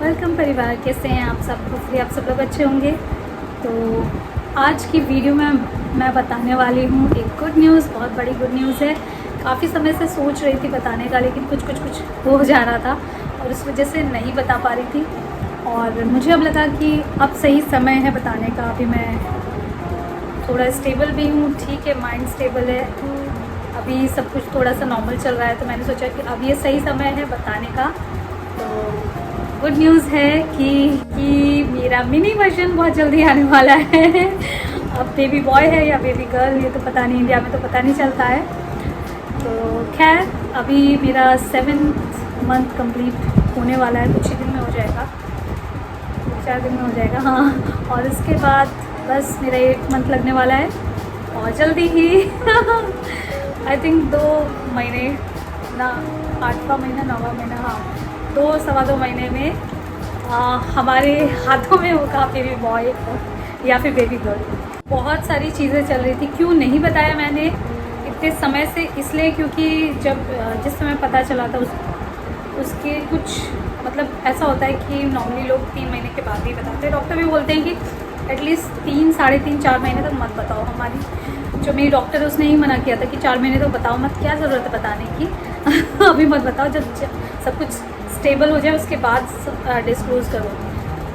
Welcome परिवार, कैसे हैं आप सब? होपफुली आप सब लोग अच्छे होंगे। तो आज की वीडियो में मैं बताने वाली हूँ एक गुड न्यूज़, बहुत बड़ी गुड न्यूज़ है। काफ़ी समय से सोच रही थी बताने का, लेकिन कुछ हो जा रहा था और उस वजह से नहीं बता पा रही थी। और मुझे अब लगा कि अब सही समय है बताने का। अभी मैं थोड़ा स्टेबल भी हूँ, ठीक है, माइंड स्टेबल है, अभी सब कुछ थोड़ा सा नॉर्मल चल रहा है। तो मैंने सोचा कि अब ये सही समय है बताने का। तो गुड न्यूज़ है कि मेरा मिनी वर्जन बहुत जल्दी आने वाला है। अब बेबी बॉय है या बेबी गर्ल ये तो पता नहीं, इंडिया में तो पता नहीं चलता है। तो खैर अभी मेरा 7th मंथ कंप्लीट होने वाला है, कुछ ही दिन में हो जाएगा, 4 दिन में हो जाएगा, हाँ। और उसके बाद बस मेरा 8 मंथ लगने वाला है और जल्दी ही आई थिंक 2 महीने ना, 8वां महीना 9वां महीना, हाँ, 2-2.25 महीने में हमारे हाथों में होगा बेबी बॉय या फिर बेबी गर्ल। बहुत सारी चीज़ें चल रही थी, क्यों नहीं बताया मैंने इतने समय से, इसलिए क्योंकि जब जिस समय पता चला था उसके कुछ मतलब ऐसा होता है कि नॉर्मली लोग 3 महीने के बाद ही बताते हैं। डॉक्टर भी बोलते हैं कि एटलीस्ट 3, साढ़े 3, 4 महीने तक मत बताओ। हमारी जो मेरी डॉक्टर है उसने ही मना किया था कि 4 महीने तक बताओ मत, क्या ज़रूरत है बताने की अभी मत बताओ, जब सब कुछ स्टेबल हो जाए उसके बाद डिस्क्लोज़ करो।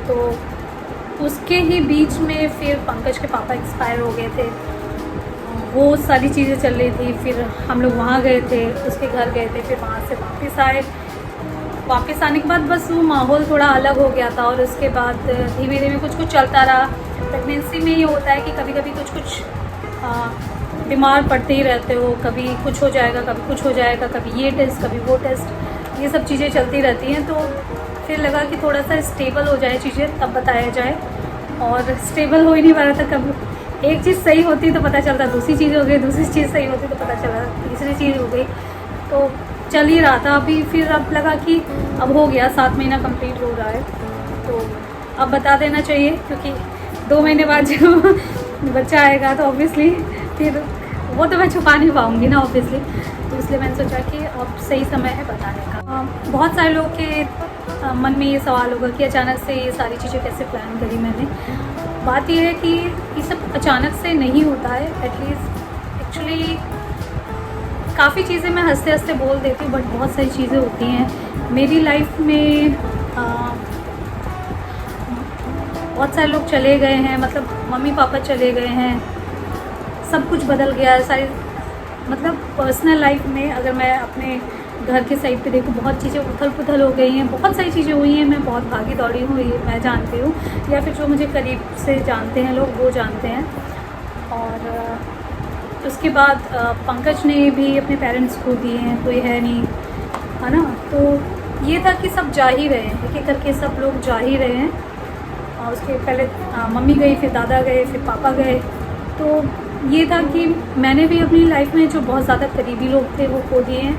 तो उसके ही बीच में फिर पंकज के पापा एक्सपायर हो गए थे, वो सारी चीज़ें चल रही थी। फिर हम लोग वहाँ गए थे, उसके घर गए थे, फिर वहाँ से वापस आए। वापस आने के बाद बस वो माहौल थोड़ा अलग हो गया था और उसके बाद धीमे धीमे कुछ चलता रहा। प्रेगनेंसी में ये होता है कि कभी कभी कुछ बीमार पड़ते ही रहते हो, कभी कुछ हो जाएगा, कभी कुछ हो जाएगा, कभी ये टेस्ट, कभी वो टेस्ट, ये सब चीज़ें चलती रहती हैं। तो फिर लगा कि थोड़ा सा स्टेबल हो जाए चीज़ें तब बताया जाए, और स्टेबल हो ही नहीं पा रहा था। कब एक चीज़ सही होती तो पता चलता दूसरी चीज़ हो गई, दूसरी चीज़ सही होती तो पता चला तीसरी चीज़ हो गई। तो चल ही रहा था। अभी फिर अब लगा कि अब हो गया, 7 महीना कंप्लीट हो रहा है, तो अब बता देना चाहिए, क्योंकि 2 महीने बाद जब बच्चा आएगा तो ऑब्वियसली फिर वो तो मैं छुपा नहीं पाऊँगी ना ऑब्वियसली। तो इसलिए मैंने सोचा कि अब सही समय है बताने का। बहुत सारे लोग के मन में ये सवाल होगा कि अचानक से ये सारी चीज़ें कैसे प्लान करी मैंने। बात यह है कि ये सब अचानक से नहीं होता है। एटलीस्ट एक्चुअली काफ़ी चीज़ें मैं हंसते हंसते बोल देती हूँ, बट बहुत सारी चीज़ें होती हैं मेरी लाइफ में। बहुत सारे लोग चले गए हैं, मतलब मम्मी पापा चले गए हैं, सब कुछ बदल गया है सारी, मतलब पर्सनल लाइफ में अगर मैं अपने घर के साइड पे देखूँ, बहुत चीज़ें उथल पुथल हो गई हैं, बहुत सारी चीज़ें हुई हैं। मैं बहुत भागी दौड़ी हूँ, ये मैं जानती हूँ, या फिर जो मुझे करीब से जानते हैं लोग वो जानते हैं। और उसके बाद पंकज ने भी अपने पेरेंट्स खो दिए हैं, कोई है नहीं, है ना। तो ये था कि सब जा ही रहे हैं, एक एक करके सब लोग जा ही रहे हैं। और उसके पहले मम्मी गई, फिर दादा गए, फिर पापा गए। तो ये था कि मैंने भी अपनी लाइफ में जो बहुत ज़्यादा करीबी लोग थे वो खो दिए हैं,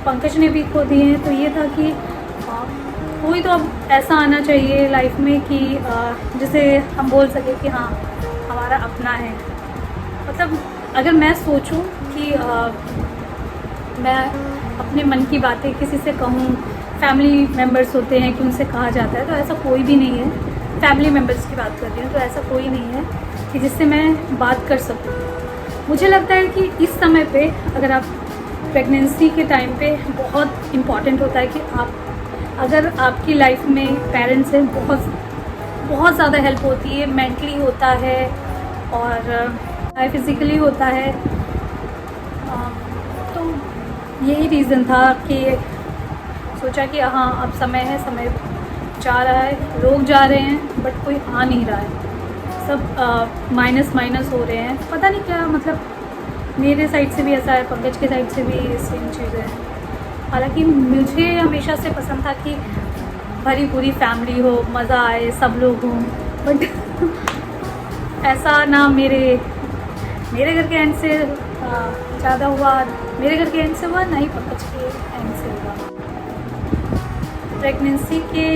पंकज ने भी खो दिए हैं। तो ये था कि कोई तो अब ऐसा आना चाहिए लाइफ में कि जिसे हम बोल सके कि हाँ हमारा अपना है। मतलब अगर मैं सोचूं कि मैं अपने मन की बातें किसी से कहूँ, फैमिली मेम्बर्स होते हैं कि उनसे कहा जाता है, तो ऐसा कोई भी नहीं है। फैमिली मेम्बर्स की बात कर रही हूँ, तो ऐसा कोई नहीं है कि जिससे मैं बात कर सकूँ। मुझे लगता है कि इस समय पे अगर आप प्रेगनेंसी के टाइम पे बहुत इम्पॉर्टेंट होता है कि आप अगर आपकी लाइफ में पेरेंट्स हैं, बहुत ज़्यादा हेल्प होती है। मेंटली होता है और फिज़िकली होता है। तो यही रीज़न था कि सोचा कि हाँ अब समय है, समय जा रहा है, लोग जा रहे हैं बट कोई आ नहीं रहा है, सब माइनस हो रहे हैं। पता नहीं क्या, मतलब मेरे साइड से भी ऐसा है, पंकज के साइड से भी सेम चीज़ है। हालांकि मुझे हमेशा से पसंद था कि भरी पूरी फैमिली हो, मज़ा आए, सब लोग हों, बट ऐसा ना मेरे घर के एंड से ज़्यादा हुआ, मेरे घर के एंड से हुआ, ना ही पंकज के एंड से हुआ। प्रेगनेंसी के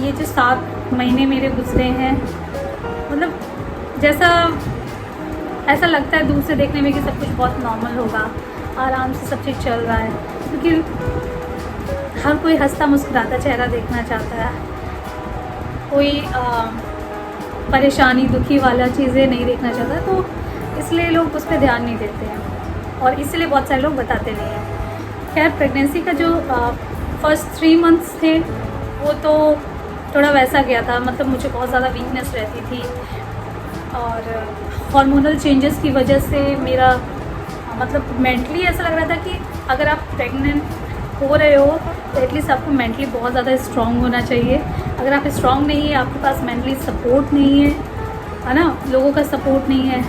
ये जो 7 महीने मेरे गुजरे हैं, मतलब जैसा ऐसा लगता है दूर से देखने में कि सब कुछ बहुत नॉर्मल होगा, आराम से सब चीज़ चल रहा है, क्योंकि हर कोई हंसता मुस्कुराता चेहरा देखना चाहता है, कोई परेशानी दुखी वाला चीज़ें नहीं देखना चाहता, तो इसलिए लोग उस पर ध्यान नहीं देते हैं और इसलिए बहुत सारे लोग बताते नहीं हैं। खैर, प्रेगनेंसी का जो फर्स्ट 3 मंथ्स थे वो तो थोड़ा वैसा गया था, मतलब मुझे बहुत ज़्यादा वीकनेस रहती थी और हार्मोनल चेंजेस की वजह से मेरा मतलब मेंटली ऐसा लग रहा था कि अगर आप प्रेग्नेंट हो रहे हो तो एटलीस्ट आपको मेंटली बहुत ज़्यादा स्ट्रॉन्ग होना चाहिए। अगर आप स्ट्रॉन्ग नहीं है, आपके पास मेंटली सपोर्ट नहीं है ना, लोगों का सपोर्ट नहीं है,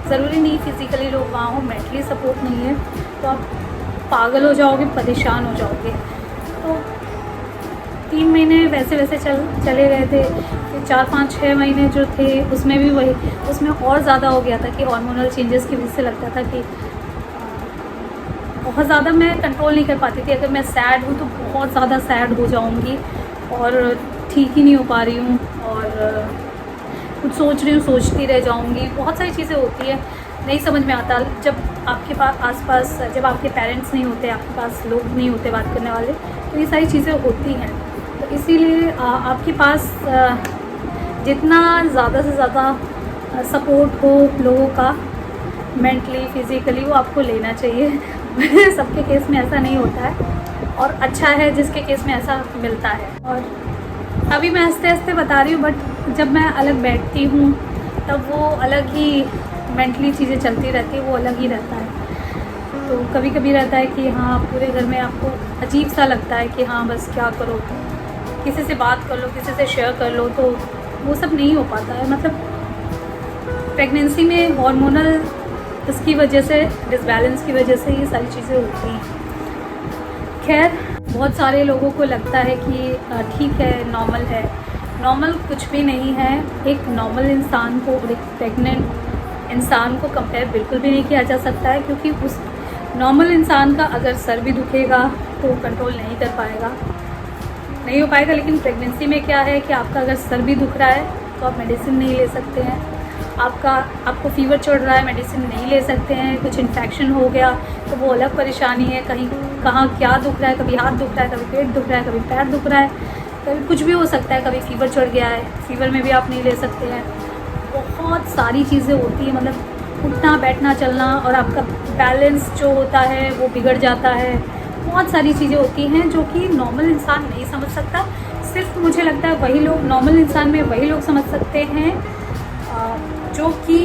ज़रूरी नहीं फिज़िकली लोग वहाँ हो, मेंटली सपोर्ट नहीं है, तो आप पागल हो जाओगे, परेशान हो जाओगे। तो 3 महीने वैसे वैसे चले गए थे, फिर 4, 5, 6 महीने जो थे उसमें भी वही, उसमें और ज़्यादा हो गया था कि हार्मोनल चेंजेस की वजह से लगता था कि बहुत ज़्यादा मैं कंट्रोल नहीं कर पाती थी। अगर मैं सैड हूँ तो बहुत ज़्यादा सैड हो जाऊँगी और ठीक ही नहीं हो पा रही हूँ, और कुछ सोच रही हूँ सोचती रह जाऊँगी। बहुत सारी चीज़ें होती है, नहीं समझ में आता। जब आपके पास आसपास जब आपके पेरेंट्स नहीं होते, आपके पास लोग नहीं होते बात करने वाले, तो ये सारी चीज़ें होती हैं। तो इसीलिए आपके पास जितना ज़्यादा से ज़्यादा सपोर्ट हो लोगों का मेंटली फिज़िकली, वो आपको लेना चाहिए। सबके केस में ऐसा नहीं होता है और अच्छा है जिसके केस में ऐसा मिलता है। और अभी मैं हंसते हंसते बता रही हूँ, बट जब मैं अलग बैठती हूँ तब वो अलग ही मेंटली चीज़ें चलती रहती है, वो अलग ही रहता है। तो कभी कभी रहता है कि हाँ, पूरे घर में आपको अजीब सा लगता है कि हाँ बस क्या करो, किसी से बात कर लो, किसी से शेयर कर लो, तो वो सब नहीं हो पाता है। मतलब प्रेगनेंसी में हार्मोनल इसकी वजह से, डिसबैलेंस की वजह से ये सारी चीज़ें होती हैं। खैर, बहुत सारे लोगों को लगता है कि ठीक है, नॉर्मल है। नॉर्मल कुछ भी नहीं है। एक नॉर्मल इंसान को और एक प्रेग्नेंट इंसान को कंपेयर बिल्कुल भी नहीं किया जा सकता है, क्योंकि उस नॉर्मल इंसान का अगर सर भी दुखेगा तो कंट्रोल नहीं कर पाएगा, नहीं हो पाएगा। लेकिन प्रेगनेंसी में क्या है कि आपका अगर सर भी दुख रहा है तो आप मेडिसिन नहीं ले सकते हैं, आपको फीवर चढ़ रहा है, मेडिसिन नहीं ले सकते हैं, कुछ इन्फेक्शन हो गया तो वो अलग परेशानी है। कहीं कहाँ क्या दुख रहा है, कभी हाथ दुख रहा है, कभी पेट दुख रहा है, कभी पैर दुख रहा है, कभी कुछ भी हो सकता है, कभी फीवर चढ़ गया है, फीवर में भी आप नहीं ले सकते हैं। बहुत सारी चीज़ें होती हैं, मतलब उठना बैठना चलना, और आपका बैलेंस जो होता है वो बिगड़ जाता है। बहुत सारी चीज़ें होती हैं जो कि नॉर्मल इंसान नहीं समझ सकता। सिर्फ मुझे लगता है वही लोग, नॉर्मल इंसान में वही लोग समझ सकते हैं जो कि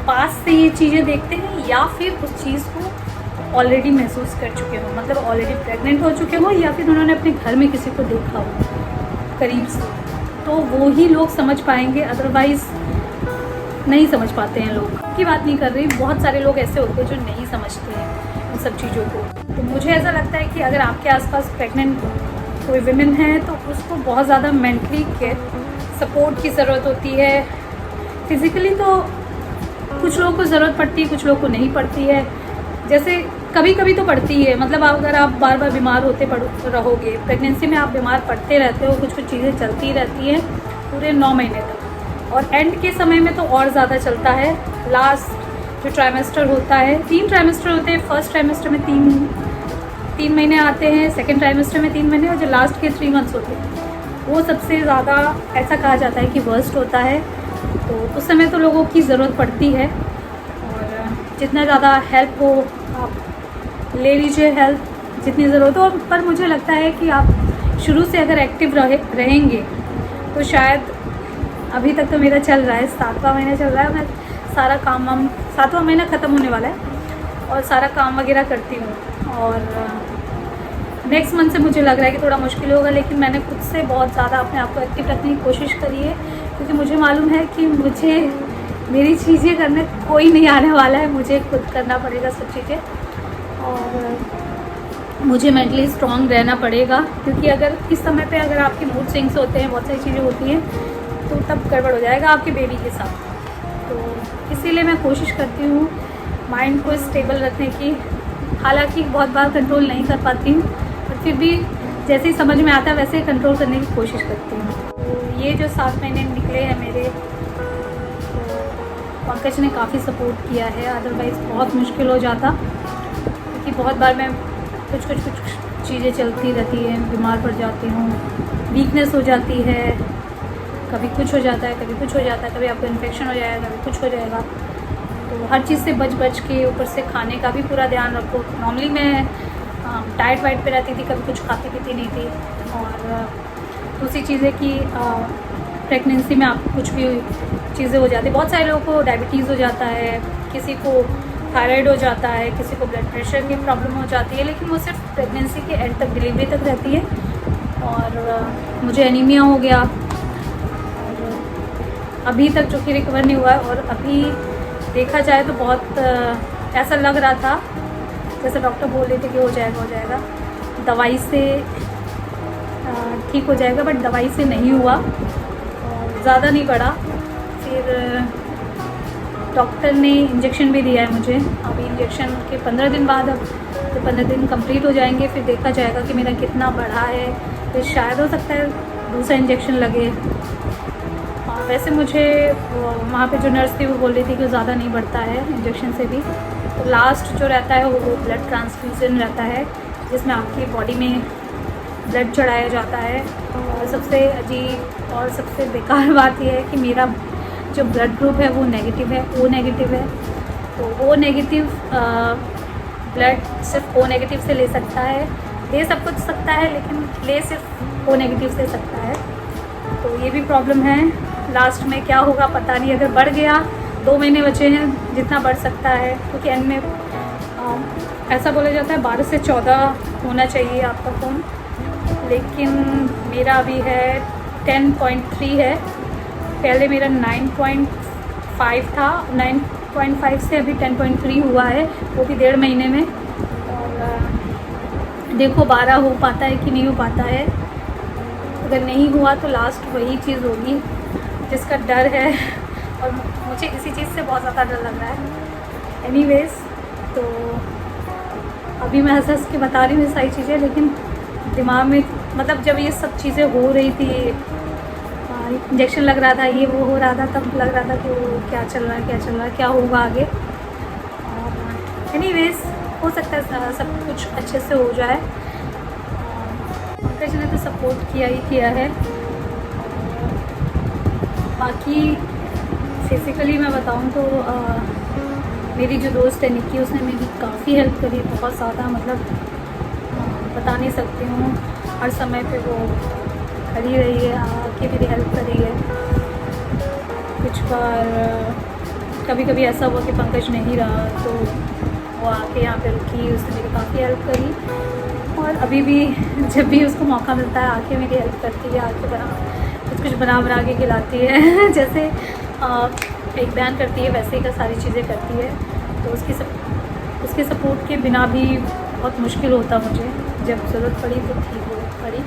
पास से ये चीज़ें देखते हैं या फिर उस चीज़ को ऑलरेडी महसूस कर चुके हो, मतलब ऑलरेडी प्रेग्नेंट हो चुके हो, या फिर उन्होंने अपने घर में किसी को देखा हो करीब से, तो वो ही लोग समझ पाएंगे, अदरवाइज़ नहीं समझ पाते हैं। लोग की बात नहीं कर रही, बहुत सारे लोग ऐसे होते हैं जो नहीं समझते हैं उन सब चीज़ों को। तो मुझे ऐसा लगता है कि अगर आपके आसपास प्रेग्नेंट कोई विमेन है तो उसको बहुत ज़्यादा मेंटली केयर सपोर्ट की ज़रूरत होती है। फिज़िकली तो कुछ लोगों को ज़रूरत पड़ती है, कुछ लोगों को नहीं पड़ती है। जैसे कभी कभी तो पड़ती है, मतलब अगर आप बार बार बीमार होते रहोगे, प्रेगनेंसी में आप बीमार पड़ते रहते हो, कुछ कुछ चीज़ें चलती रहती हैं पूरे 9 महीने तक, और एंड के समय में तो और ज़्यादा चलता है। लास्ट जो ट्राइमेस्टर होता है, 3 ट्राइमेस्टर होते हैं। फर्स्ट ट्राइमेस्टर में 3 महीने आते हैं, सेकेंड ट्राइमेस्टर में 3 महीने, और जो लास्ट के 3 मंथ्स होते हैं वो सबसे ज़्यादा ऐसा कहा जाता है कि वर्स्ट होता है। तो उस समय तो लोगों की ज़रूरत पड़ती है, और जितना ज़्यादा हेल्प हो आप ले लीजिए, हेल्प जितनी ज़रूरत हो। पर मुझे लगता है कि आप शुरू से अगर एक्टिव रहेंगे तो शायद, अभी तक तो मेरा चल रहा है, 7वां महीना चल रहा है, मैं सारा काम 7वां महीना ख़त्म होने वाला है और सारा काम वगैरह करती हूँ। और नेक्स्ट मंथ से मुझे लग रहा है कि थोड़ा मुश्किल होगा, लेकिन मैंने खुद से बहुत ज़्यादा अपने आप को एक्टिव रखने की कोशिश करी है, क्योंकि मुझे मालूम है कि मुझे मेरी चीज़ें करने कोई नहीं आने वाला है, मुझे खुद करना पड़ेगा सब चीज़ें, और मुझे मेंटली स्ट्रॉन्ग रहना पड़ेगा। क्योंकि अगर इस समय पे अगर आपके मूड स्विंग्स होते हैं, बहुत सारी चीज़ें होती हैं, तो तब गड़बड़ हो जाएगा आपके बेबी के साथ। तो इसीलिए मैं कोशिश करती हूँ माइंड को स्टेबल रखने की। हालांकि बहुत बार कंट्रोल नहीं कर पाती हूँ, पर फिर भी जैसे ही समझ में आता है वैसे ही कंट्रोल करने की कोशिश करती हूँ। तो ये जो 7 महीने निकले हैं मेरे, तो पंकज ने काफ़ी सपोर्ट किया है, अदरवाइज़ बहुत मुश्किल हो जाता, क्योंकि बहुत बार मैं कुछ चीज़ें चलती रहती हैं, बीमार पड़ जाती हूँ, वीकनेस हो जाती है, कभी कुछ हो जाता है, कभी कुछ हो जाता है, कभी आपको इन्फेक्शन हो जाएगा, कभी कुछ हो जाएगा। तो हर चीज़ से बच बच के, ऊपर से खाने का भी पूरा ध्यान रखो। नॉर्मली मैं डाइट वाइट पे रहती थी, कभी कुछ खाती पीती नहीं थी। और दूसरी चीज़ है कि प्रेगनेंसी में आपको कुछ भी चीज़ें हो जाती है। बहुत सारे लोगों को डायबिटीज़ हो जाता है, किसी को थायराइड हो जाता है, किसी को ब्लड प्रेशर की प्रॉब्लम हो जाती है, लेकिन वो सिर्फ प्रेगनेंसी के एंड तक, डिलीवरी तक रहती है। और मुझे एनीमिया हो गया और अभी तक जो कि रिकवर नहीं हुआ है। और अभी देखा जाए तो बहुत ऐसा लग रहा था जैसे डॉक्टर बोल रहे थे कि हो जाएगा, दवाई से ठीक हो जाएगा, बट दवाई से नहीं हुआ, ज़्यादा नहीं बढ़ा। फिर डॉक्टर ने इंजेक्शन भी दिया है मुझे। अभी इंजेक्शन के 15 दिन बाद, अब जब 15 दिन कंप्लीट हो जाएंगे फिर देखा जाएगा कि मेरा कितना बढ़ा है। फिर शायद हो सकता है दूसरा इंजेक्शन लगे। और वैसे मुझे वहाँ पे जो नर्स थी वो बोल रही थी कि ज़्यादा नहीं बढ़ता है इंजेक्शन से भी। तो लास्ट जो रहता है वो ब्लड ट्रांसफ्यूज़न रहता है, जिसमें आपकी बॉडी में ब्लड चढ़ाया जाता है। और सबसे अजीब और सबसे बेकार बात यह है कि मेरा जो ब्लड ग्रुप है वो नेगेटिव है, ओ नेगेटिव है। तो ओ नेगेटिव ब्लड सिर्फ ओ नेगेटिव से ले सकता है, ले सब कुछ सकता है, लेकिन ले सिर्फ ओ नेगेटिव से सकता है। तो ये भी प्रॉब्लम है। लास्ट में क्या होगा पता नहीं। अगर बढ़ गया, 2 महीने बचे हैं, जितना बढ़ सकता है, क्योंकि एंड में ऐसा बोला जाता है 12 से 14 होना चाहिए आपका खून, लेकिन मेरा अभी है 10.3 है। पहले मेरा 9.5 था, 9.5 से अभी 10.3 हुआ है, वो भी 1.5 महीने में। और देखो 12 हो पाता है कि नहीं हो पाता है। अगर नहीं हुआ तो लास्ट वही चीज़ होगी जिसका डर है, और मुझे इसी चीज़ से बहुत ज़्यादा डर लग रहा है। एनीवेज, तो अभी मैं हंस के बता रही हूँ ये सारी चीज़ें, लेकिन दिमाग में मतलब जब ये सब चीज़ें हो रही थी, इंजेक्शन लग रहा था, ये वो हो रहा था, तब लग रहा था कि वो क्या चल रहा है, क्या होगा आगे। और एनीवेज, हो सकता है सब कुछ अच्छे से हो जाए। पंकज ने तो सपोर्ट किया है। बाकी फिज़िकली मैं बताऊं तो मेरी जो दोस्त है निक्की, उसने मेरी काफ़ी हेल्प करी, बहुत ज़्यादा, मतलब बता नहीं सकती हूँ। हर समय पे वो खड़ी रही है, आके मेरी हेल्प करी है। कुछ बार कभी कभी ऐसा हुआ कि पंकज नहीं रहा तो वो आके यहाँ पे रुकी, उसने मेरी काफ़ी हेल्प करी। और अभी भी जब भी उसको मौका मिलता है आके मेरी हेल्प करती है, आके कुछ बना के खिलाती है। जैसे एक बयान करती है वैसे ही का सारी चीज़ें करती है। तो उसके सपोर्ट के बिना भी बहुत मुश्किल होता मुझे, जब ज़रूरत पड़ी तो ठीक हो पड़ी।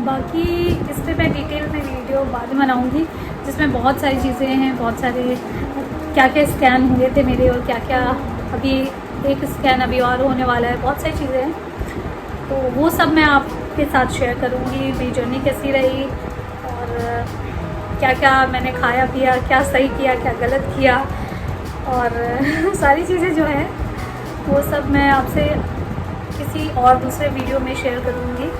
बाकी इस पर मैं डिटेल में वीडियो बाद में बनाऊँगी, जिसमें बहुत सारी चीज़ें हैं, बहुत सारे क्या क्या स्कैन हुए थे मेरे, और क्या क्या अभी एक स्कैन अभी और होने वाला है, बहुत सारी चीज़ें हैं। तो वो सब मैं आपके साथ शेयर करूँगी, मेरी जर्नी कैसी रही, और क्या क्या मैंने खाया पिया, क्या सही किया, क्या गलत किया, और सारी चीज़ें जो है वो सब मैं आपसे किसी और दूसरे वीडियो में शेयर करूँगी।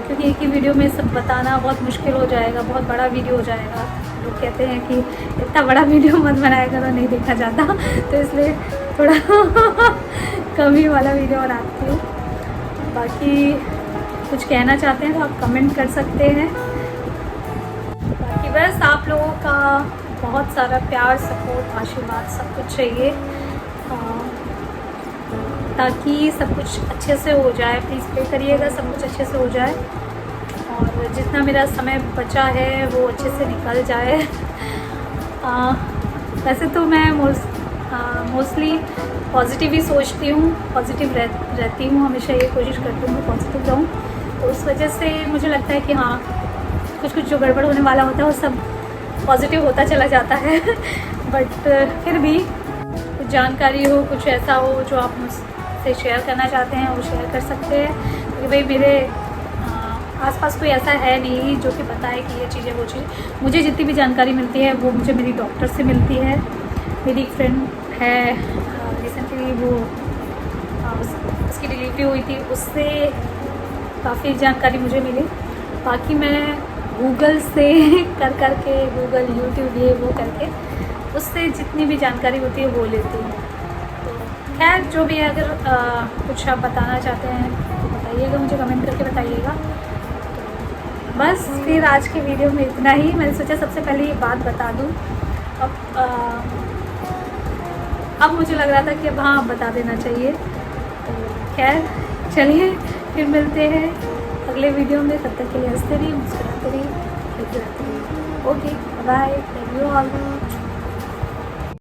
क्योंकि एक ही वीडियो में सब बताना बहुत मुश्किल हो जाएगा, बहुत बड़ा वीडियो हो जाएगा। लोग कहते हैं कि इतना बड़ा वीडियो मत बनाया करो, नहीं देखा जाता, तो इसलिए थोड़ा कम ही वाला वीडियो बनाती हूँ। बाकी कुछ कहना चाहते हैं तो आप कमेंट कर सकते हैं। बाकी बस आप लोगों का बहुत सारा प्यार, सपोर्ट, आशीर्वाद सब कुछ चाहिए, ताकि सब कुछ अच्छे से हो जाए। प्लीज़ प्रे करिएगा सब कुछ अच्छे से हो जाए, और जितना मेरा समय बचा है वो अच्छे से निकल जाए। वैसे तो मैं मोस्टली पॉजिटिव ही सोचती हूँ, पॉजिटिव रहती हूँ, हमेशा ये कोशिश करती हूँ पॉजिटिव रहूँ। तो उस वजह से मुझे लगता है कि हाँ, कुछ जो गड़बड़ होने वाला होता है वो सब पॉजिटिव होता चला जाता है। बट फिर भी कुछ जानकारी हो, कुछ ऐसा हो जो आप मुझसे शेयर करना चाहते हैं, वो शेयर कर सकते हैं। क्योंकि भाई मेरे आसपास कोई ऐसा है नहीं जो कि बताए कि ये चीज़ें वो चीज़। मुझे जितनी भी जानकारी मिलती है वो मुझे मेरी डॉक्टर से मिलती है। मेरी एक फ्रेंड है, रिसेंटली वो उसकी डिलीवरी हुई थी, उससे काफ़ी जानकारी मुझे मिली। बाकी मैं गूगल से कर के, गूगल, यूट्यूब, ये वो करके उससे जितनी भी जानकारी होती है वो लेती हूँ। तो खैर जो भी है, अगर कुछ आप बताना चाहते हैं तो बताइएगा, मुझे कमेंट करके बताइएगा। तो बस फिर आज के वीडियो में इतना ही। मैंने सोचा सबसे पहले ये बात बता दूँ। अब मुझे लग रहा था कि अब हाँ बता देना चाहिए। तो खैर चलिए फिर मिलते हैं अगले वीडियो में। तब तक के लिए हंसते रहिए, मुस्कुराते रहिए, लेते रहिए। Okay bye, love you all.